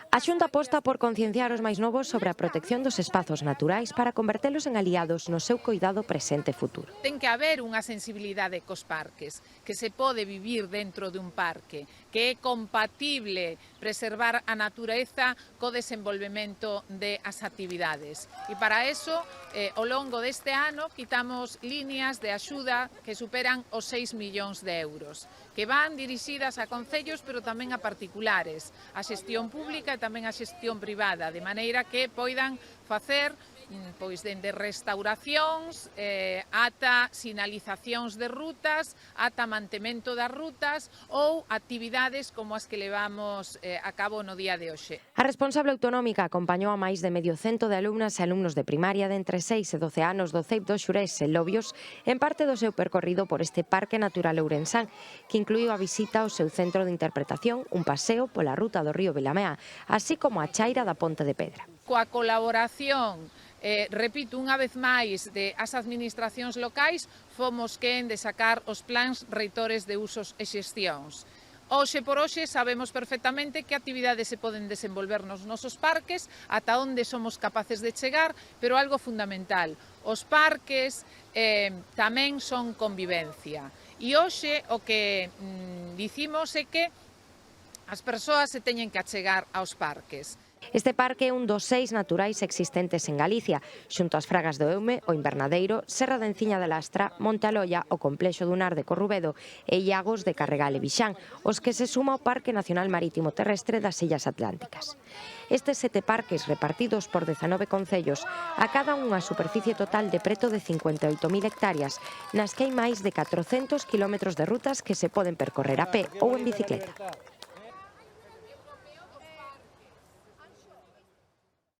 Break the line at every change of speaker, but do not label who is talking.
A Xunta aposta por concienciar os máis novos sobre a protección dos espazos naturais para convertelos en aliados no seu coidado presente e futuro.
Ten que haber unha sensibilidade cos parques, que se pode vivir dentro de un parque, que é compatible preservar a natureza co desenvolvemento de as actividades. E para eso, ao longo deste ano, quitamos líneas de axuda que superan os 6 millóns de euros, que van dirixidas a concellos, pero tamén a particulares, a xestión pública e tamén a xestión privada, de maneira que poidan facer pois dende restauracións, ata sinalizacións de rutas, ata mantemento das rutas ou actividades como as que levamos a cabo no día de hoxe.
A responsable autonómica acompañou a máis de medio cento de alumnas e alumnos de primaria de entre 6 e 12 anos do CEIP do Xurés en Lobios en parte do seu percorrido por este Parque Natural Ourensán, que incluíu a visita ao seu centro de interpretación, un paseo pola ruta do río Vilamea, así como a chaira da Ponte de Pedra.
Coa colaboración, repito unha vez máis, de as administracións locais, fomos quen de sacar os plans reitores de usos e xestións. Hoxe por hoxe sabemos perfectamente que actividades se poden desenvolver nos nosos parques, ata onde somos capaces de chegar, pero algo fundamental, os parques tamén son convivencia. E hoxe o que dicimos é que as persoas se teñen que achegar aos parques.
Este parque é un dos 6 naturais existentes en Galicia, xunto ás Fragas do Eume, o Invernadeiro, Serra de Enciña de Lastra, Monte Aloia, o Complexo dunar de Corrubedo e Illagos de Carregal e Vixán, os que se suma ao Parque Nacional Marítimo Terrestre das Illas Atlánticas. Estes 7 parques repartidos por 19 concellos acadan unha superficie total de preto de 58.000 hectáreas, nas que hai máis de 400 kilómetros de rutas que se poden percorrer a pé ou en bicicleta.